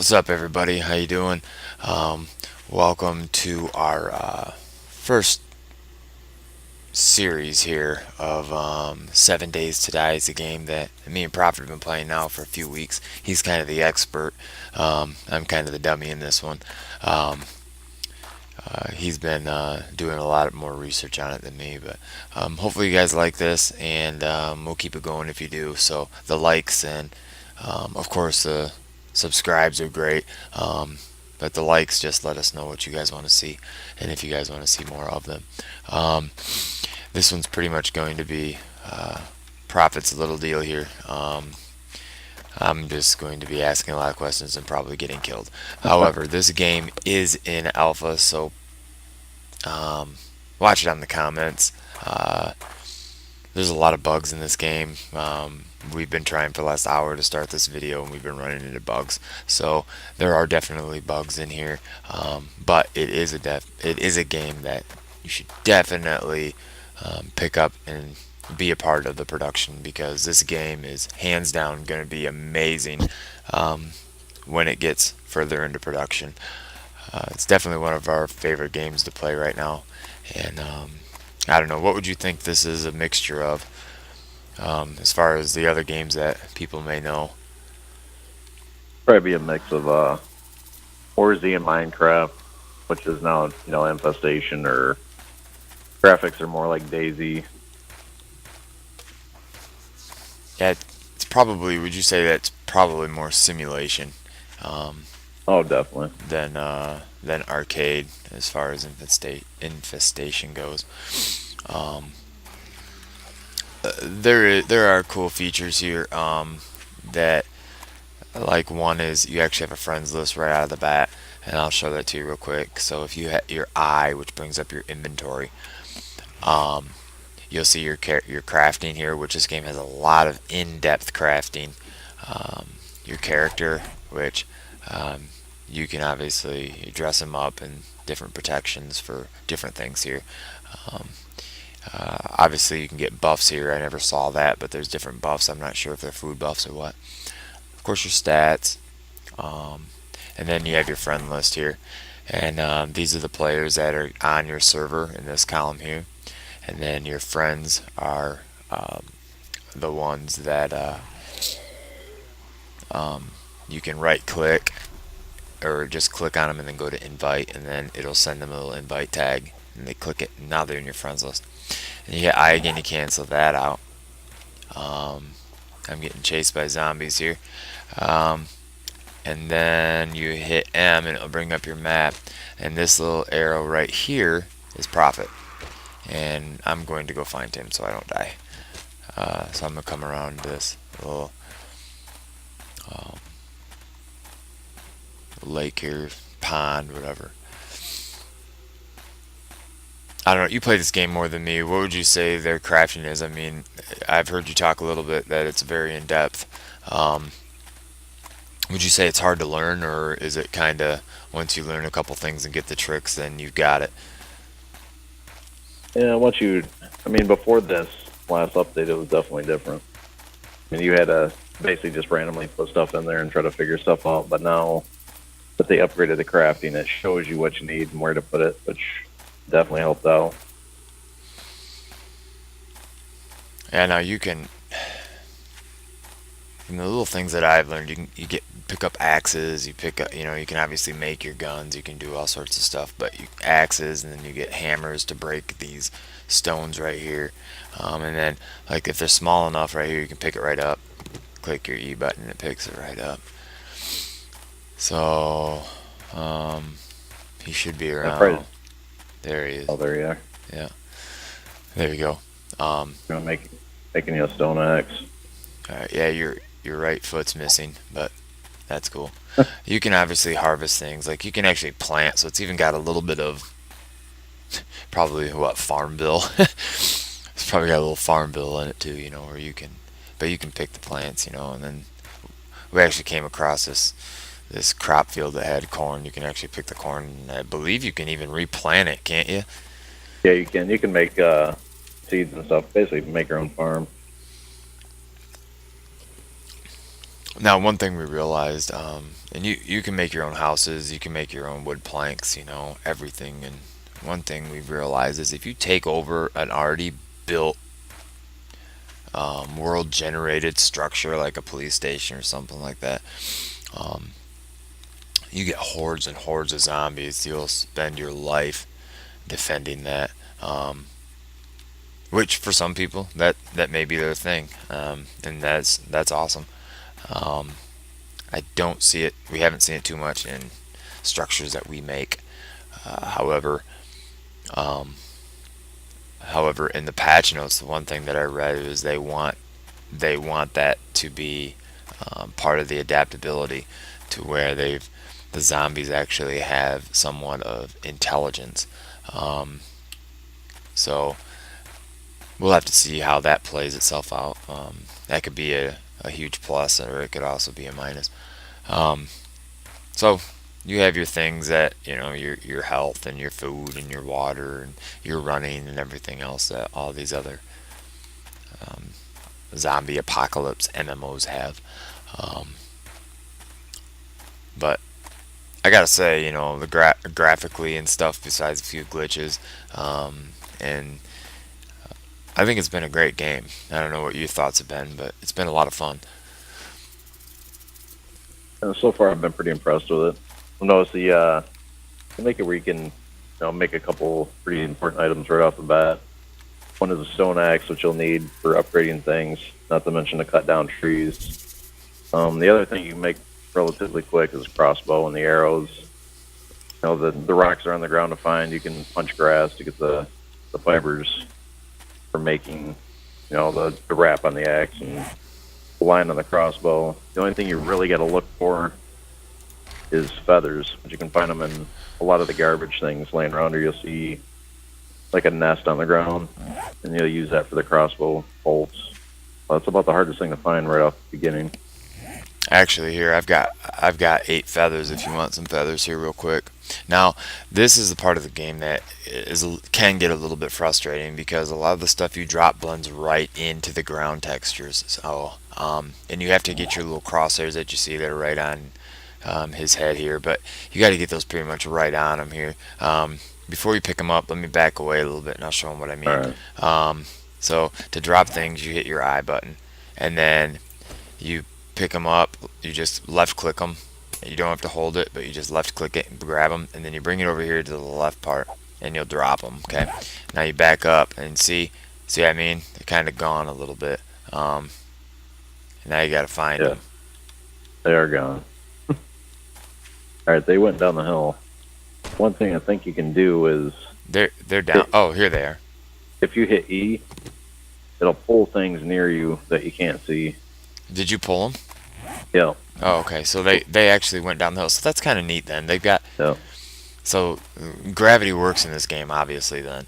What's up, everybody? How you doing? Um, Welcome to our first series here of 7 Days to Die. Is a game that me and Prophet have been playing now for a few weeks. He's kind of the expert. I'm kind of the dummy in this one. Um, he's been doing a lot more research on it than me, but hopefully you guys like this, and we'll keep it going if you do. So the likes and of course the subscribes are great. But the likes just let us know what you guys want to see, and if you guys want to see more of them. Um, this one's pretty much going to be Prophet's little deal here. I'm just going to be asking a lot of questions and probably getting killed. However, this game is in alpha, so um, watch it on the comments. There's a lot of bugs in this game. We've been trying for the last hour to start this video, and we've been running into bugs. So there are definitely bugs in here, but it is a game that you should definitely pick up and be a part of the production, because this game is hands down going to be amazing when it gets further into production. It's definitely one of our favorite games to play right now, and I don't know, what would you think this is a mixture of, as far as the other games that people may know? Probably be a mix of Warzy and Minecraft, which is now Infestation, or graphics are more like Daisy. Yeah, it's probably. Would you say that's probably more simulation um, Oh, definitely. than arcade as far as infestation goes? Um, there are cool features here that, like, one is you actually have a friends list right out of the bat, and I'll show that to you real quick. So if you have your eye, which brings up your inventory, um, you'll see your crafting here, which this game has a lot of in-depth crafting. Your character, which um, you can obviously dress him up in different protections for different things here. Um, Obviously, you can get buffs here. I never saw that, but there's different buffs. I'm not sure if they're food buffs or what. Of course, your stats, um, and then you have your friend list here. And these are the players that are on your server in this column here. And then your friends are the ones that you can right click or just click on them and then go to invite, and then it'll send them a little invite tag, and they click it, and now they're in your friends list. And you hit I again to cancel that out. I'm getting chased by zombies here. Um, and then you hit M and it'll bring up your map, and this little arrow right here is Prophet, and I'm going to go find him so I don't die. So I'm gonna come around this little um, lake here, pond, whatever. I don't know. You play this game more than me. What would you say their crafting is? I mean, I've heard you talk a little bit that it's very in depth. Um, would you say it's hard to learn, or is it kind of once you learn a couple things and get the tricks, then you've got it? Yeah, before this last update, it was definitely different. I mean, you had to basically just randomly put stuff in there and try to figure stuff out. But now that they upgraded the crafting, it shows you what you need and where to put it, which definitely helped out. Yeah, now you can. From the little things that I've learned, you get pick up axes. You pick up, you can obviously make your guns. You can do all sorts of stuff, but axes, and then you get hammers to break these stones right here. And then, like, if they're small enough right here, you can pick it right up. Click your E button, and it picks it right up. So, he should be I probably around. There he is. oh there you are. Yeah, there you go. Um, Making you a stone axe. yeah, your right foot's missing, but that's cool. You can obviously harvest things. Like, you can actually plant, so it's even got a little bit of probably what, farm bill. It's probably got a little farm bill in it too, where but you can pick the plants, and then we actually came across this crop field that had corn. You can actually pick the corn, and I believe you can even replant it, can't you? Yeah, you can. You can make seeds and stuff. Basically, make your own farm. Now, one thing we realized, and you can make your own houses, you can make your own wood planks, everything. And one thing we've realized is if you take over an already built world generated structure like a police station or something like that, um, you get hordes and hordes of zombies. You'll spend your life defending that. Which for some people that may be their thing, and that's awesome. Um, I don't see it. We haven't seen it too much in structures that we make. However, um, however, in the patch notes, the one thing that I read is they want that to be part of the adaptability, to where the zombies actually have somewhat of intelligence. Um, so we'll have to see how that plays itself out. That could be a huge plus, or it could also be a minus. Um, so you have your things that your health and your food and your water and your running and everything else that all these other um, zombie apocalypse MMOs have. Um, but I gotta say, the graphically and stuff, besides a few glitches, and I think it's been a great game. I don't know what your thoughts have been, but it's been a lot of fun. And so far, I've been pretty impressed with it. I notice they make it where you can, make a couple pretty important items right off the bat. One is a stone axe, which you'll need for upgrading things, not to mention to cut down trees. The other thing you can make relatively quick is a crossbow and the arrows. The rocks are on the ground to find. You can punch grass to get the fibers for making, the wrap on the axe and the line on the crossbow. The only thing you really got to look for is feathers, but you can find them in a lot of the garbage things laying around, or you'll see like a nest on the ground, and you'll use that for the crossbow bolts. Well, that's about the hardest thing to find right off the beginning. Actually, here I've got 8 feathers. If you want some feathers here, real quick. Now, this is the part of the game that can get a little bit frustrating, because a lot of the stuff you drop blends right into the ground textures. So, and you have to get your little crosshairs that you see that are right on his head here, but you got to get those pretty much right on him here. Before you pick them up, let me back away a little bit and I'll show him what I All mean. right. So to drop things, you hit your I button, and then you pick them up. You just left click them. You don't have to hold it, but you just left click it and grab them, and then you bring it over here to the left part, and you'll drop them. Okay. Now you back up and see what I mean? They're kind of gone a little bit. Now you got to find Yeah, them. they are gone. All right, they went down the hill. One thing I think you can do is They're down. hit, Oh, here they are. if you hit E, it'll pull things near you that you can't see. Did you pull them? Yeah, Oh, okay. So they actually went down the hill. So that's kind of neat then. They've got yeah. so gravity works in this game, obviously. Then,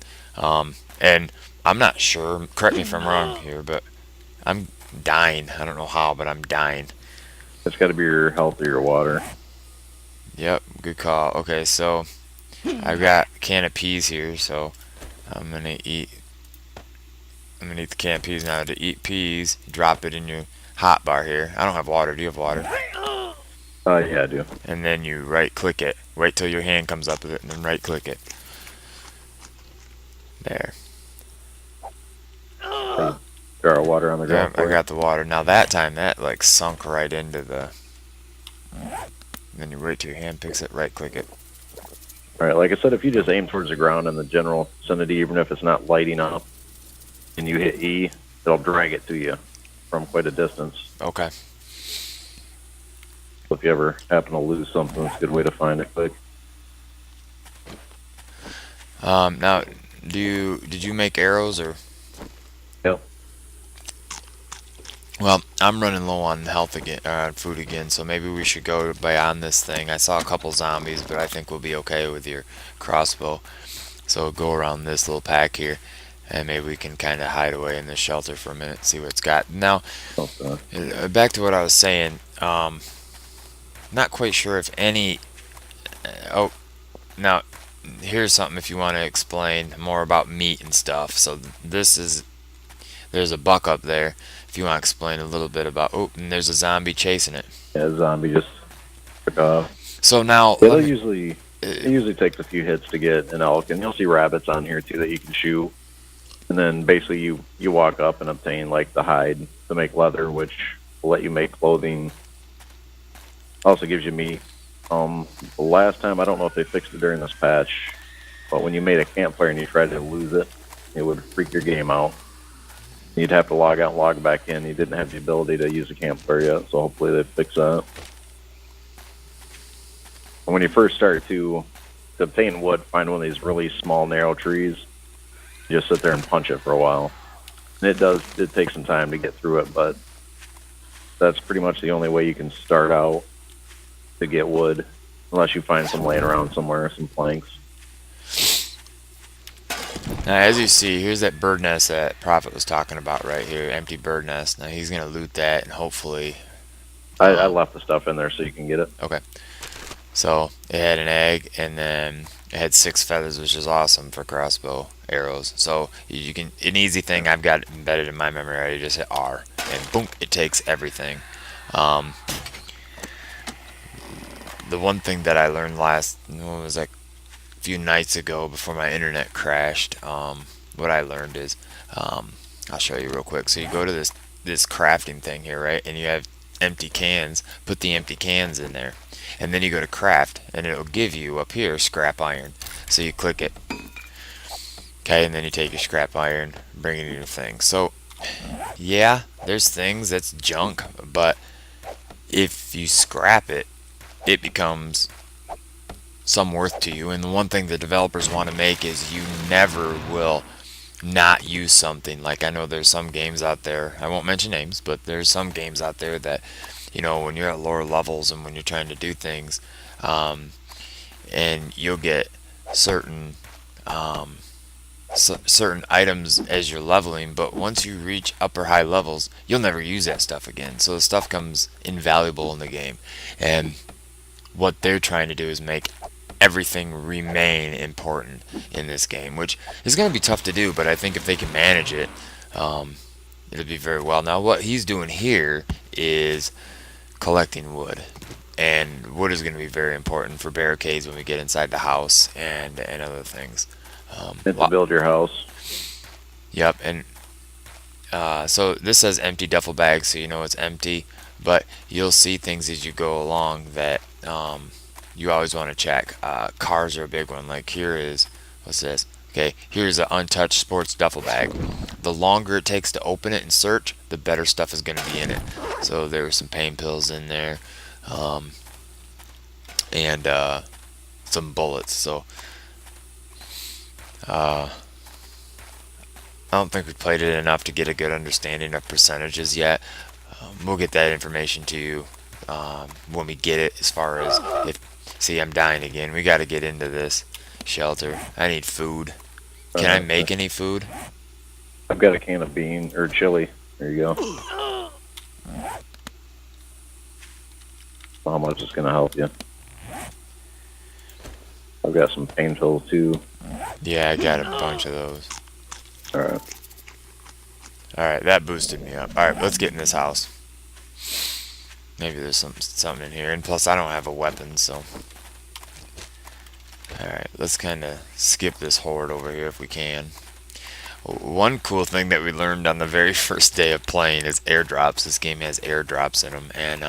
and I'm not sure. Correct me if I'm wrong here, but I'm dying. I don't know how, but I'm dying. It's got to be your health or your water. Yep, good call. Okay, so I've got a can of peas here, so I'm gonna eat. I'm gonna eat the can of peas now. To eat peas, drop it in your hot bar here. I don't have water. Do you have water? Yeah, I do. And then you right click it. Wait till your hand comes up with it, and then right click it. There. There's a jar of water on the Yeah, ground I for you. got the water. Now that time that like sunk right into the. Then you wait till your hand picks it, right click it. All right, like I said, if you just aim towards the ground in the general vicinity, even if it's not lighting up, and you hit E, it'll drag it to you from quite a distance. Okay. So if you ever happen to lose something, it's a good way to find it quick. Now, did you make arrows or? Yep. Well, I'm running low on health again, on food again, so maybe we should go beyond this thing. I saw a couple zombies, but I think we'll be okay with your crossbow. So go around this little pack here, and maybe we can kind of hide away in this shelter for a minute, see what it's got. Now, Okay. back to what I was saying. Not quite sure if any. Oh, now here's something if you want to explain more about meat and stuff. So this is there's a buck up there. If you want to explain a little bit about, oh, and there's a zombie chasing it. Yeah, zombie just took off. So now Yeah, let me. it usually takes a few hits to get an elk, and you'll see rabbits on here too that you can shoot. And then basically you walk up and obtain like the hide to make leather, which will let you make clothing. Also gives you meat. The last time I don't know if they fixed it during this patch, but when you made a campfire and you tried to lose it, it would freak your game out. You'd have to log out and log back in. You didn't have the ability to use a campfire yet, so hopefully they fix that. And when you first start to obtain wood, find one of these really small, narrow trees. You just sit there and punch it for a while. And it takes some time to get through it, but that's pretty much the only way you can start out to get wood, unless you find some laying around somewhere, some planks. Now, as you see, here's that bird nest that Prophet was talking about right here, empty bird nest. Now he's gonna loot that and hopefully, I left the stuff in there so you can get it. okay. So it had an egg, and then it had 6 feathers, which is awesome for crossbow arrows. So you can, an easy thing I've got embedded in my memory already. Just hit R, and boom, it takes everything. Um, the one thing that I learned last, it was like a few nights ago before my internet crashed. What I learned is, I'll show you real quick. So you go to this crafting thing here, right? And you have empty cans. Put the empty cans in there, and then you go to craft, and it'll give you up here scrap iron. So you click it, okay, and then you take your scrap iron, bring it in your thing. So yeah, there's things that's junk, but if you scrap it, it becomes some worth to you. And the one thing the developers want to make is you never will not use something. Like, I know there's some games out there, I won't mention names, but there's some games out there that, when you're at lower levels and when you're trying to do things, and you'll get certain certain items as you're leveling, but once you reach upper high levels, you'll never use that stuff again. So the stuff comes invaluable in the game. And what they're trying to do is make everything remain important in this game, which is going to be tough to do, but I think if they can manage it, it'll be very well. Now, what he's doing here is collecting wood, and wood is going to be very important for barricades when we get inside the house and other things. And to build your house. Yep, and so this says empty duffel bag, so you know it's empty, but you'll see things as you go along that you always want to check. Cars are a big one. Like, here is, what's this? Okay, here's an untouched sports duffel bag. The longer it takes to open it and search, the better stuff is going to be in it. So there were some pain pills in there, and some bullets. So I don't think we played it enough to get a good understanding of percentages yet. We'll get that information to you when we get it. As far as if, see, I'm dying again. We got to get into this shelter. I need food. Can I make any food? I've got a can of bean or chili. There you go. How much is going to help you? I've got some pain pills too. Yeah, I got a bunch of those. All right. Alright, that boosted me up. Alright, let's get in this house. Maybe there's something in here. And plus, I don't have a weapon, so. Alright, let's kind of skip this horde over here if we can. One cool thing that we learned on the very first day of playing is airdrops. This game has airdrops in them, and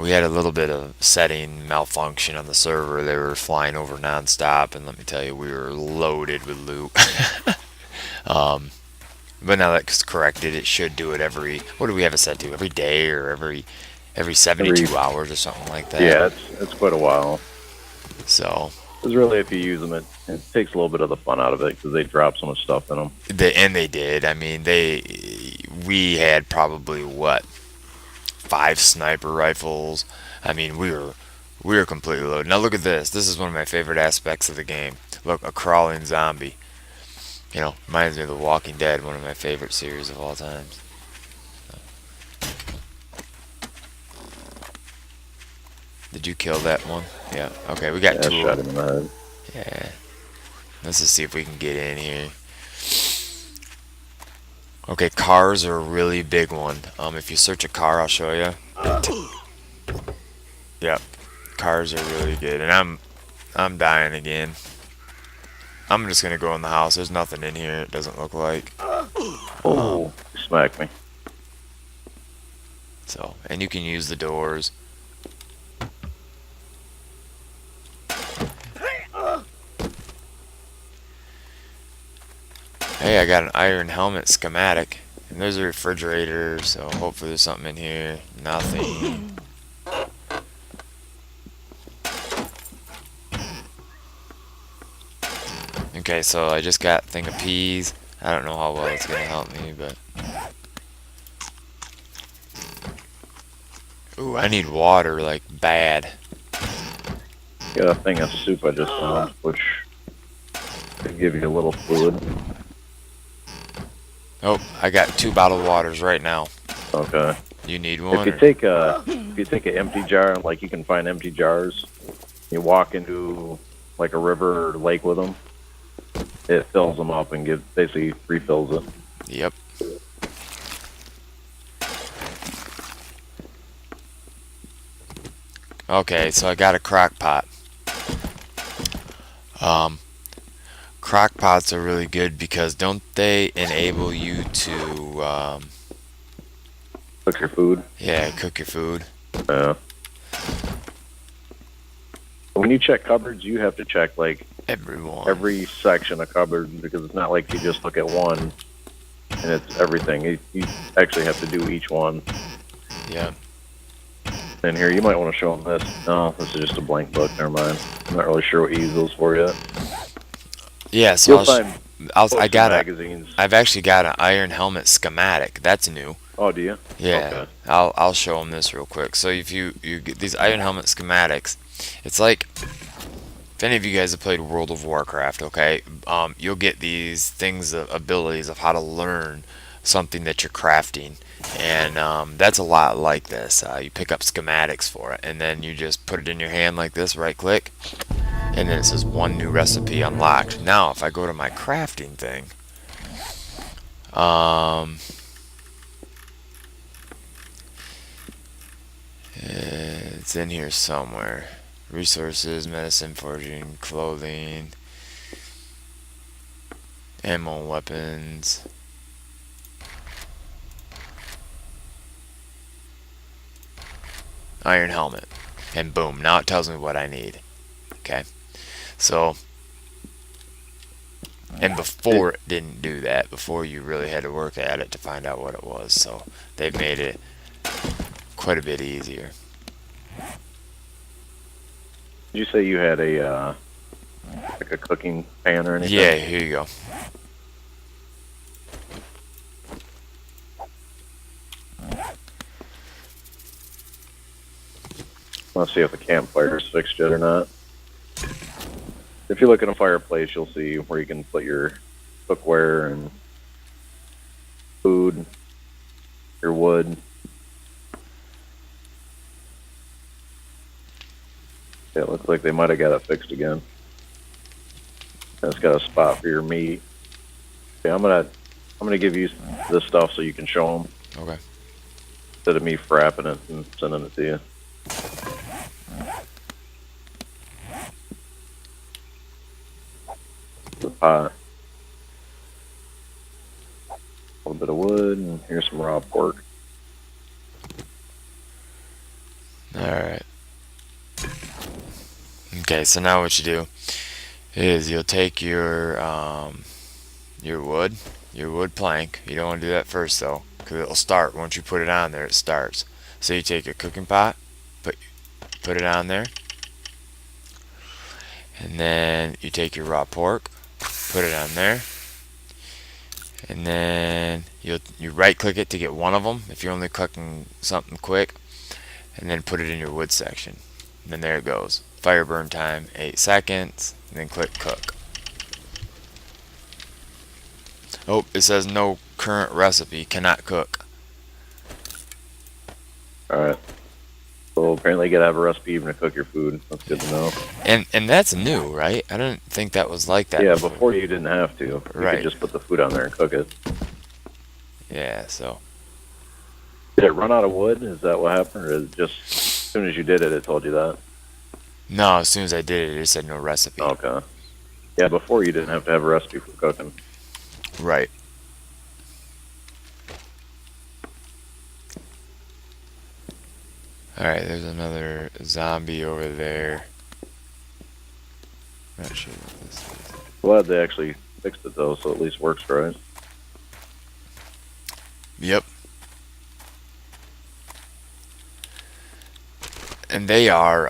we had a little bit of setting malfunction on the server. They were flying over nonstop, and let me tell you, we were loaded with loot. But now that's corrected. It should do it every, what do we have it set to? Every day or every 72 hours or something like that. Yeah, it's quite a while. So Because really, if you use them, it takes a little bit of the fun out of it because they drop so much stuff in them. they did. I mean, we had probably what, 5 sniper rifles. I mean, we were completely loaded. Now look at this. This is one of my favorite aspects of the game. Look, a crawling zombie. Reminds me of The Walking Dead, one of my favorite series of all times. Did you kill that one? Yeah. Okay, we got 2 I of shot them. him in the head. Yeah. Let's just see if we can get in here. Okay, cars are a really big one. If you search a car, I'll show you. Yep, cars are really good. And I'm dying again. I'm just gonna go in the house. There's nothing in here. It doesn't look like. Oh, you smacked me. So, and you can use the doors. Hey, I got an iron helmet schematic. And there's a refrigerator, so hopefully there's something in here. Nothing. Okay, so I just got a thing of peas. I don't know how well it's gonna help me, but... Ooh, I need water, like, bad. Got a thing of soup I just found, which could give you a little fluid. Oh, I got 2 bottled waters right now. Okay. You need one? If you take an empty jar, like you can find empty jars, you walk into like a river or lake with them, it fills them up and basically refills it. Yep. Okay, so I got a crock pot. Um, Crock pots are really good because don't they enable you to, Cook your food. yeah, cook your food? Yeah. When you check cupboards, you have to check like Everyone. every section of cupboard because it's not like you just look at one and it's everything. You actually have to do each one. Yeah. And here, you might want to show them this. No, this is just a blank book. Never mind. I'm not really sure what you use those for yet. Yeah, so You'll find I got magazines. I've actually got an iron helmet schematic. That's new. Oh, do you? Yeah. Okay. I'll show them this real quick. So if you get these iron helmet schematics, it's like if any of you guys have played World of Warcraft, okay, you'll get these things, abilities of how to learn something that you're crafting, and that's a lot like this. You pick up schematics for it, and then you just put it in your hand like this, right click, and then it says 1 new recipe unlocked. Now, if I go to my crafting thing, it's in here somewhere. Resources, medicine, foraging, clothing, ammo, and weapons. Iron helmet. And boom, now it tells me what I need. Okay. So, and before it didn't do that. Before you really had to work at it to find out what it was. So, they've made it quite a bit easier. Did you say you had a like a cooking pan or anything? Yeah, here you go. Let's see if the campfire's fixed yet or not. If you look in a fireplace, you'll see where you can put your cookware and food, your wood. Yeah, it looks like they might have got it fixed again. And it's got a spot for your meat. Yeah, I'm gonna give you this stuff so you can show them Okay. instead of me frapping it and sending it to you. The pot. A little bit of wood, and here's some raw pork. Alright. Okay, so now what you do is you'll take your wood plank. You don't want to do that first though, because it'll start once you put it on there. It starts. So you take your cooking pot, put it on there, and then you take your raw pork, put it on there, and then you right click it to get one of them if you're only cooking something quick, and then put it in your wood section. And then there it goes. Fire burn time 8 seconds, and then click cook. Oh, it says no current recipe, cannot cook. Alright. So apparently you gotta have a recipe even to cook your food. That's good to know. And that's new, right? I didn't think that was like that. Yeah, before you didn't have to. You Right. could just put the food on there and cook it. Yeah, so Did it run out of wood? Is that what happened, or is it just as soon as you did it, it told you that? no, as soon as I did it, it said no recipe. Okay. Yeah, before you didn't have to have a recipe for cooking. Right. All right, there's another zombie over there. Not sure what this is. Glad they actually fixed it though, so at least works right. Yep. And they are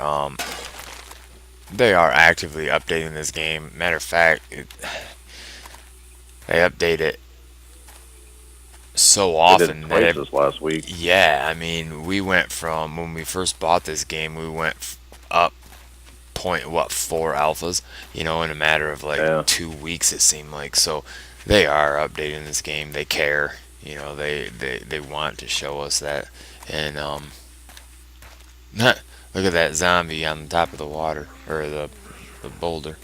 actively updating this game. Matter of fact, they update it so They did it often that twice this last week. yeah, I mean, we went from when we first bought this game, we went up point what 4 alphas, in a matter of like Yeah. 2 weeks it seemed like. So they are updating this game. They care. They want to show us that. And look at that zombie on the top of the water or the boulder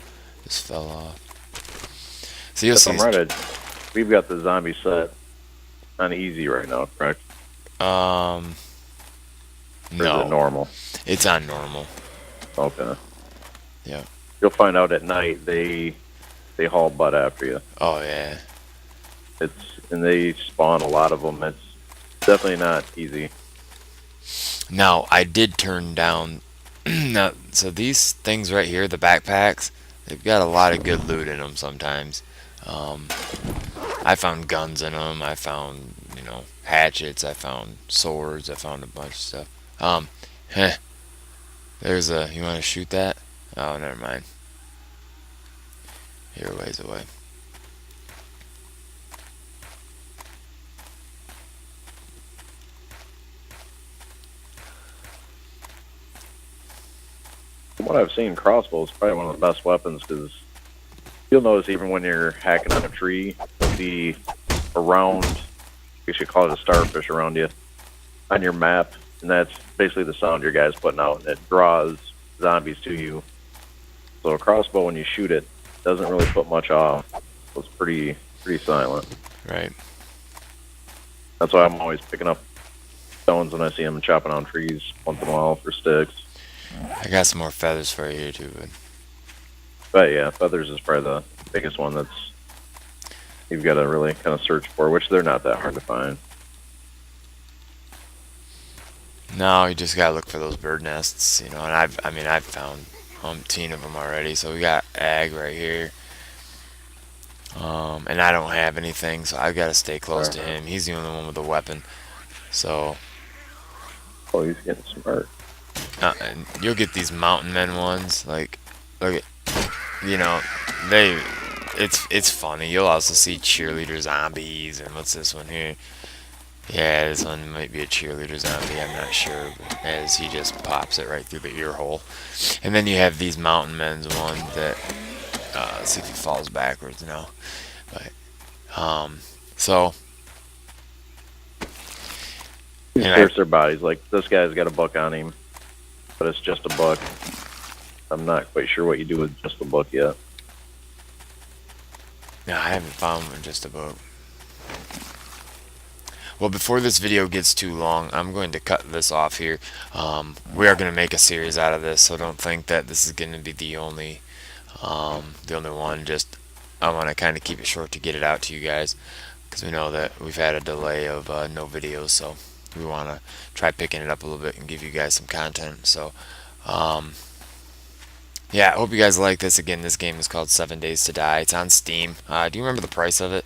just fell off. So you'll If see. I'm right, we've got the zombie set on easy right now, correct? Um, Or is it no, normal? it's on normal. Okay. Yeah. You'll find out at night they haul butt after you. Oh yeah. And they spawn a lot of them. It's definitely not easy. Now I did turn down. Now, so these things right here, the backpacks, they've got a lot of good loot in them. Sometimes, um, I found guns in them. I found hatchets. I found swords. I found a bunch of stuff. Heh, there's a. You want to shoot that? Oh, never mind. You're a ways away. From what I've seen, crossbow is probably one of the best weapons because you'll notice even when you're hacking on a tree, you'll see around, you should call it a starfish around you on your map, and that's basically the sound your guy's putting out, and it draws zombies to you. So a crossbow, when you shoot it, doesn't really put much off. So it's pretty silent. Right. That's why I'm always picking up stones when I see them and chopping on trees once in a while for sticks. I got some more feathers for you here too, But yeah, feathers is probably the biggest one that's you've got to really kind of search for, which they're not that hard to find. no, you just gotta look for those bird nests, and I've found umpteen of them already. So we got ag right here. And I don't have anything, so I've got to stay close to him. He's the only one with a weapon. So, Oh, he's getting smart. and you'll get these mountain men ones. Like, look at, you know, they, it's funny. You'll also see cheerleader zombies, and what's this one here? Yeah, this one might be a cheerleader zombie. I'm not sure, but as he just pops it right through the ear hole. And then you have these mountain men's ones that, let's see if he falls backwards now. But, so. You And search their bodies. Like, this guy's got a buck on him, but it's just a buck. I'm not quite sure what you do with just a buck yet. No, I haven't found one just about. Well, before this video gets too long, I'm going to cut this off here. We are going to make a series out of this, so don't think that this is going to be the only one. Just I want to kind of keep it short to get it out to you guys, because we know that we've had a delay of no videos, so we want to try picking it up a little bit and give you guys some content. So, yeah, I hope you guys like this. Again, this game is called 7 Days to Die. It's on Steam. Do you remember the price of it?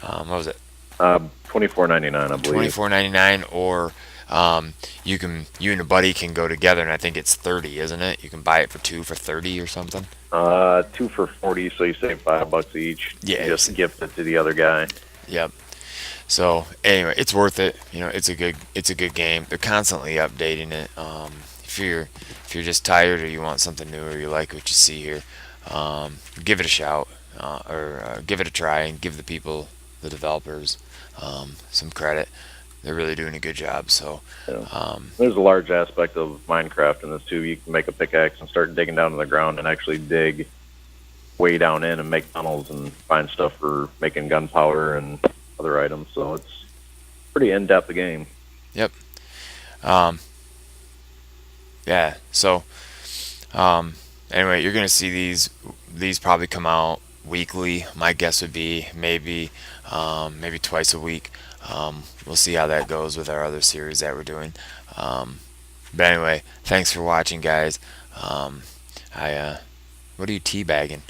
What was it? $24.99, I believe. $24.99, or you and a buddy can go together, and I think it's 30, isn't it? You can buy it for two for 30 or something. Two for 40, so you save $5 each. Yeah, You just gift it to the other guy. Yep. So anyway, it's worth it. It's a good game. They're constantly updating it. If you're just tired or you want something new or you like what you see here, give it a shout, or give it a try, and give the developers, some credit. They're really doing a good job. So, Yeah. There's a large aspect of Minecraft in this too. You can make a pickaxe and start digging down to the ground and actually dig way down in and make tunnels and find stuff for making gunpowder and other items. So it's pretty in-depth game. Yep. Um, yeah. So anyway, you're gonna see these probably come out weekly. My guess would be maybe twice a week. We'll see how that goes with our other series that we're doing. Um, but anyway, thanks for watching, guys. I what are you teabagging?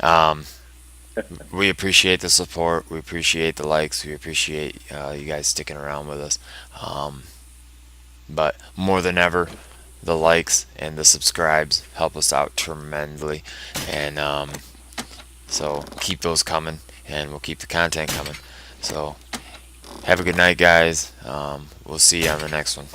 Um, we appreciate the support. We appreciate the likes. We appreciate you guys sticking around with us. Um, but more than ever, the likes and the subscribes help us out tremendously. And so keep those coming, and we'll keep the content coming. So have a good night, guys. We'll see you on the next one.